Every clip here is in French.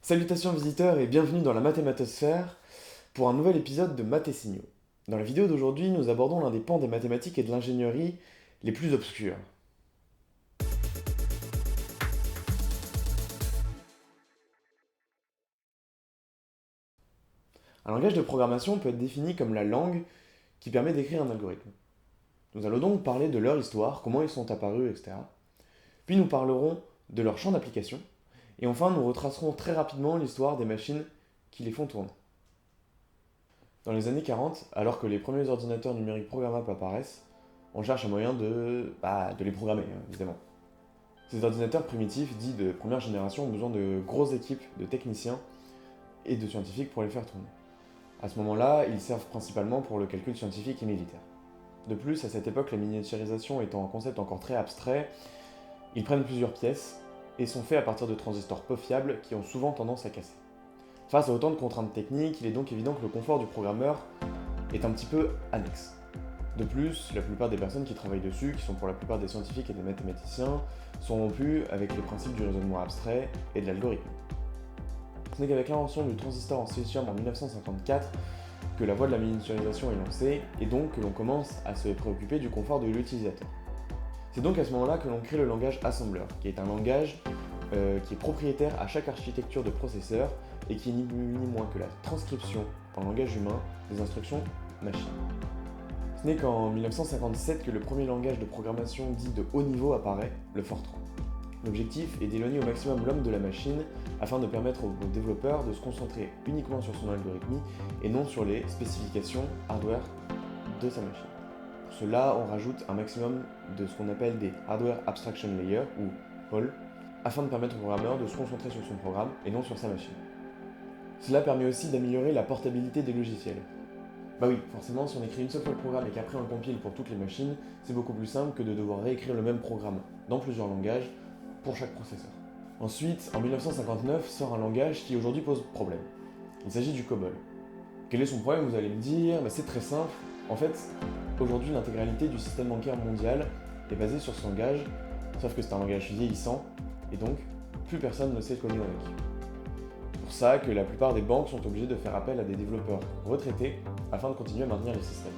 Salutations visiteurs et bienvenue dans la mathématosphère pour un nouvel épisode de Maths et Signaux. Dans la vidéo d'aujourd'hui, nous abordons l'un des pans des mathématiques et de l'ingénierie les plus obscurs. Un langage de programmation peut être défini comme la langue qui permet d'écrire un algorithme. Nous allons donc parler de leur histoire, comment ils sont apparus, etc. Puis nous parlerons de leur champ d'application. Et enfin, nous retracerons très rapidement l'histoire des machines qui les font tourner. Dans les années 40, alors que les premiers ordinateurs numériques programmables apparaissent, on cherche un moyen de les programmer, évidemment. Ces ordinateurs primitifs, dits de première génération, ont besoin de grosses équipes de techniciens et de scientifiques pour les faire tourner. À ce moment-là, ils servent principalement pour le calcul scientifique et militaire. De plus, à cette époque, la miniaturisation étant un concept encore très abstrait, ils prennent plusieurs pièces et sont faits à partir de transistors peu fiables qui ont souvent tendance à casser. Face à autant de contraintes techniques, il est donc évident que le confort du programmeur est un petit peu annexe. De plus, la plupart des personnes qui travaillent dessus, qui sont pour la plupart des scientifiques et des mathématiciens, sont rompues avec les principes du raisonnement abstrait et de l'algorithme. Ce n'est qu'avec l'invention du transistor en silicium en 1954 que la voie de la miniaturisation est lancée et donc que l'on commence à se préoccuper du confort de l'utilisateur. C'est donc à ce moment-là que l'on crée le langage assembler, qui est un langage qui est propriétaire à chaque architecture de processeur et qui est ni plus ni moins que la transcription en langage humain des instructions machine. Ce n'est qu'en 1957 que le premier langage de programmation dit de haut niveau apparaît, le Fortran. L'objectif est d'éloigner au maximum l'homme de la machine afin de permettre aux développeurs de se concentrer uniquement sur son algorithme et non sur les spécifications hardware de sa machine. Pour cela, on rajoute un maximum de ce qu'on appelle des Hardware Abstraction Layers, ou HAL, afin de permettre au programmeur de se concentrer sur son programme et non sur sa machine. Cela permet aussi d'améliorer la portabilité des logiciels. Bah oui, forcément, si on écrit une seule fois le programme et qu'après on le compile pour toutes les machines, c'est beaucoup plus simple que de devoir réécrire le même programme dans plusieurs langages pour chaque processeur. Ensuite, en 1959, sort un langage qui aujourd'hui pose problème. Il s'agit du COBOL. Quel est son problème, vous allez me dire? C'est très simple. En fait, aujourd'hui, l'intégralité du système bancaire mondial est basée sur ce langage, sauf que c'est un langage vieillissant, et donc plus personne ne sait coder avec. C'est pour ça que la plupart des banques sont obligées de faire appel à des développeurs retraités afin de continuer à maintenir les systèmes.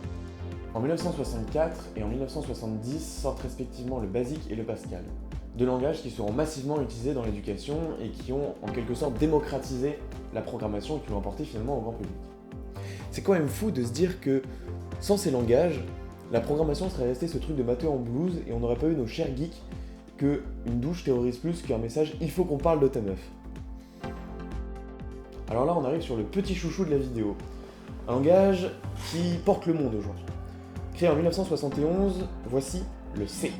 En 1964 et en 1970 sortent respectivement le BASIC et le Pascal, deux langages qui seront massivement utilisés dans l'éducation et qui ont en quelque sorte démocratisé la programmation et qui l'ont apporté finalement au grand public. C'est quand même fou de se dire que sans ces langages, la programmation serait restée ce truc de matheux en blouse et on n'aurait pas eu nos chers geeks que une douche terrorise plus qu'un message « il faut qu'on parle de ta meuf ». Alors là, on arrive sur le petit chouchou de la vidéo. Un langage qui porte le monde aujourd'hui. Créé en 1971, voici le C.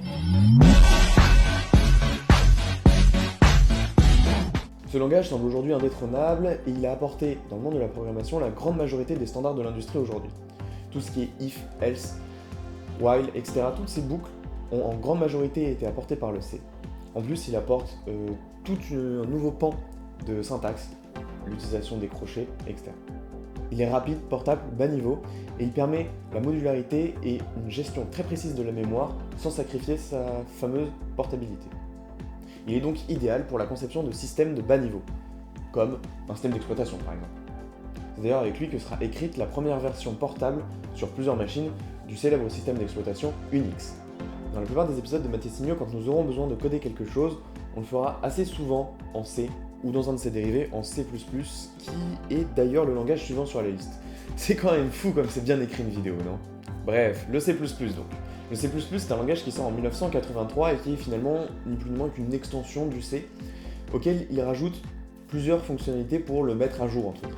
Ce langage semble aujourd'hui indétrônable et il a apporté dans le monde de la programmation la grande majorité des standards de l'industrie aujourd'hui. Tout ce qui est if, else, while, etc. Toutes ces boucles ont en grande majorité été apportées par le C. En plus, il apporte tout un nouveau pan de syntaxe, l'utilisation des crochets, etc. Il est rapide, portable, bas niveau, et il permet la modularité et une gestion très précise de la mémoire sans sacrifier sa fameuse portabilité. Il est donc idéal pour la conception de systèmes de bas niveau, comme un système d'exploitation par exemple. C'est d'ailleurs avec lui que sera écrite la première version portable sur plusieurs machines du célèbre système d'exploitation Unix. Dans la plupart des épisodes de Maths et Signaux, quand nous aurons besoin de coder quelque chose, on le fera assez souvent en C, ou dans un de ses dérivés en C++, qui est d'ailleurs le langage suivant sur la liste. C'est quand même fou comme c'est bien écrit une vidéo, non? Bref, le C++ donc. Le C++ c'est un langage qui sort en 1983 et qui est finalement ni plus ni moins qu'une extension du C, auquel il rajoute plusieurs fonctionnalités pour le mettre à jour entre guillemets.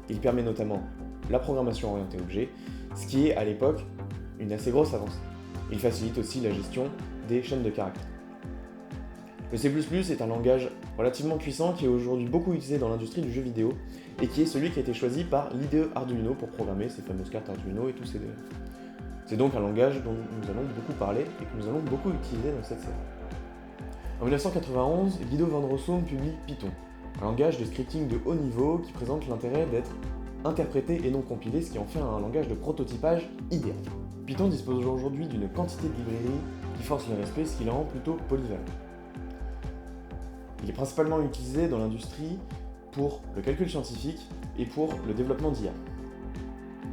Il permet notamment la programmation orientée objet, ce qui est à l'époque une assez grosse avancée. Il facilite aussi la gestion des chaînes de caractères. Le C++ est un langage relativement puissant qui est aujourd'hui beaucoup utilisé dans l'industrie du jeu vidéo et qui est celui qui a été choisi par l'IDE Arduino pour programmer ces fameuses cartes Arduino et tous ces dérivés. C'est donc un langage dont nous allons beaucoup parler et que nous allons beaucoup utiliser dans cette série. En 1991, Guido van Rossum publie Python, un langage de scripting de haut niveau qui présente l'intérêt d'être interprété et non compilé, ce qui en fait un langage de prototypage idéal. Python dispose aujourd'hui d'une quantité de librairies qui force le respect, ce qui le rend plutôt polyvalent. Il est principalement utilisé dans l'industrie pour le calcul scientifique et pour le développement d'IA.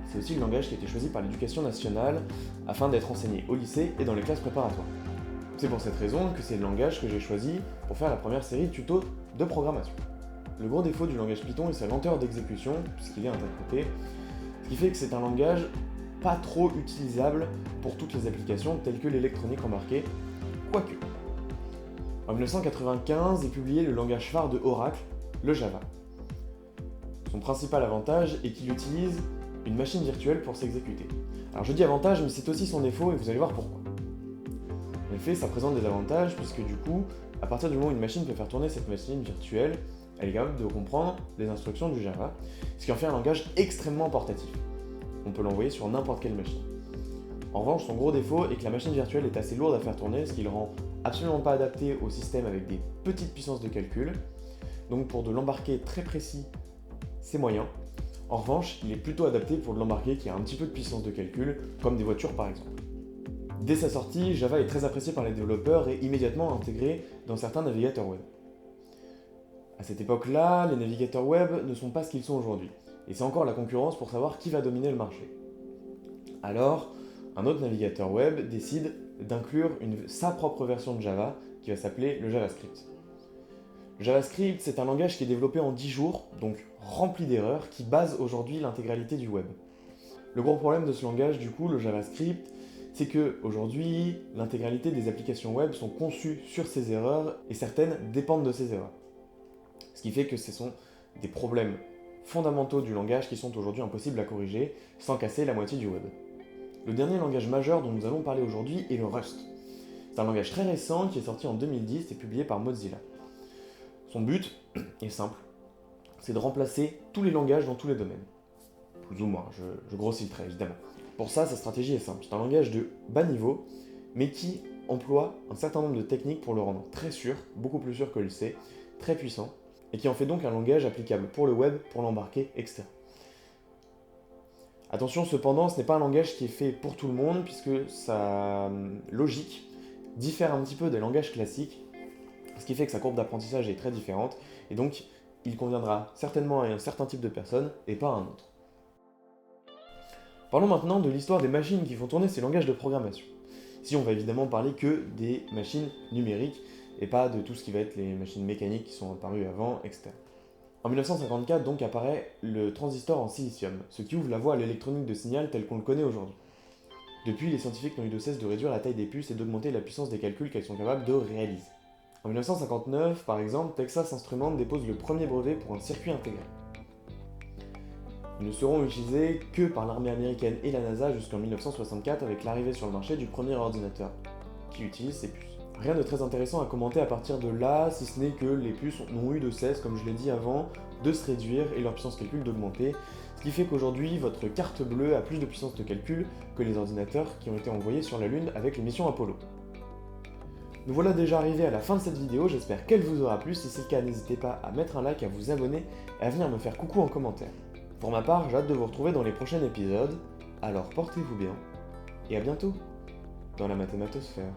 C'est aussi le langage qui a été choisi par l'Éducation nationale afin d'être enseigné au lycée et dans les classes préparatoires. C'est pour cette raison que c'est le langage que j'ai choisi pour faire la première série de tutos de programmation. Le gros défaut du langage Python est sa lenteur d'exécution, puisqu'il est interprété, ce qui fait que c'est un langage pas trop utilisable pour toutes les applications telles que l'électronique embarquée, quoique. En 1995 est publié le langage phare de Oracle, le Java. Son principal avantage est qu'il utilise une machine virtuelle pour s'exécuter. Alors je dis avantage, mais c'est aussi son défaut et vous allez voir pourquoi. En effet, ça présente des avantages puisque du coup, à partir du moment où une machine peut faire tourner cette machine virtuelle, elle est capable de comprendre les instructions du Java, ce qui en fait un langage extrêmement portatif. On peut l'envoyer sur n'importe quelle machine. En revanche, son gros défaut est que la machine virtuelle est assez lourde à faire tourner, ce qui le rend absolument pas adapté au système avec des petites puissances de calcul. Donc pour de l'embarquer très précis, c'est moyen. En revanche, il est plutôt adapté pour de l'embarquer qui a un petit peu de puissance de calcul, comme des voitures par exemple. Dès sa sortie, Java est très apprécié par les développeurs et immédiatement intégré dans certains navigateurs web. À cette époque-là, les navigateurs web ne sont pas ce qu'ils sont aujourd'hui, et c'est encore la concurrence pour savoir qui va dominer le marché. Alors, un autre navigateur web décide d'inclure sa propre version de Java qui va s'appeler le JavaScript. Le JavaScript, c'est un langage qui est développé en 10 jours, donc rempli d'erreurs, qui base aujourd'hui l'intégralité du web. Le gros problème de ce langage, du coup, le JavaScript, c'est que aujourd'hui, l'intégralité des applications web sont conçues sur ces erreurs et certaines dépendent de ces erreurs. Ce qui fait que ce sont des problèmes fondamentaux du langage qui sont aujourd'hui impossibles à corriger sans casser la moitié du web. Le dernier langage majeur dont nous allons parler aujourd'hui est le Rust. C'est un langage très récent qui est sorti en 2010 et publié par Mozilla. Son but est simple, c'est de remplacer tous les langages dans tous les domaines. Plus ou moins, je grossis le trait évidemment. Pour ça, sa stratégie est simple. C'est un langage de bas niveau, mais qui emploie un certain nombre de techniques pour le rendre très sûr, beaucoup plus sûr que le C, très puissant, et qui en fait donc un langage applicable pour le web, pour l'embarquer, etc. Attention cependant, ce n'est pas un langage qui est fait pour tout le monde, puisque sa logique diffère un petit peu des langages classiques, ce qui fait que sa courbe d'apprentissage est très différente, et donc il conviendra certainement à un certain type de personne, et pas à un autre. Parlons maintenant de l'histoire des machines qui font tourner ces langages de programmation. Ici, on va évidemment parler que des machines numériques et pas de tout ce qui va être les machines mécaniques qui sont apparues avant, etc. En 1954, donc, apparaît le transistor en silicium, ce qui ouvre la voie à l'électronique de signal tel qu'on le connaît aujourd'hui. Depuis, les scientifiques n'ont eu de cesse de réduire la taille des puces et d'augmenter la puissance des calculs qu'elles sont capables de réaliser. En 1959, par exemple, Texas Instruments dépose le premier brevet pour un circuit intégré. Ils ne seront utilisés que par l'armée américaine et la NASA jusqu'en 1964 avec l'arrivée sur le marché du premier ordinateur qui utilise ces puces. Rien de très intéressant à commenter à partir de là, si ce n'est que les puces n'ont eu de cesse, comme je l'ai dit avant, de se réduire et leur puissance de calcul d'augmenter, ce qui fait qu'aujourd'hui votre carte bleue a plus de puissance de calcul que les ordinateurs qui ont été envoyés sur la Lune avec les missions Apollo. Nous voilà déjà arrivés à la fin de cette vidéo, j'espère qu'elle vous aura plu, si c'est le cas n'hésitez pas à mettre un like, à vous abonner et à venir me faire coucou en commentaire. Pour ma part, j'ai hâte de vous retrouver dans les prochains épisodes, alors portez-vous bien, et à bientôt dans la mathématosphère.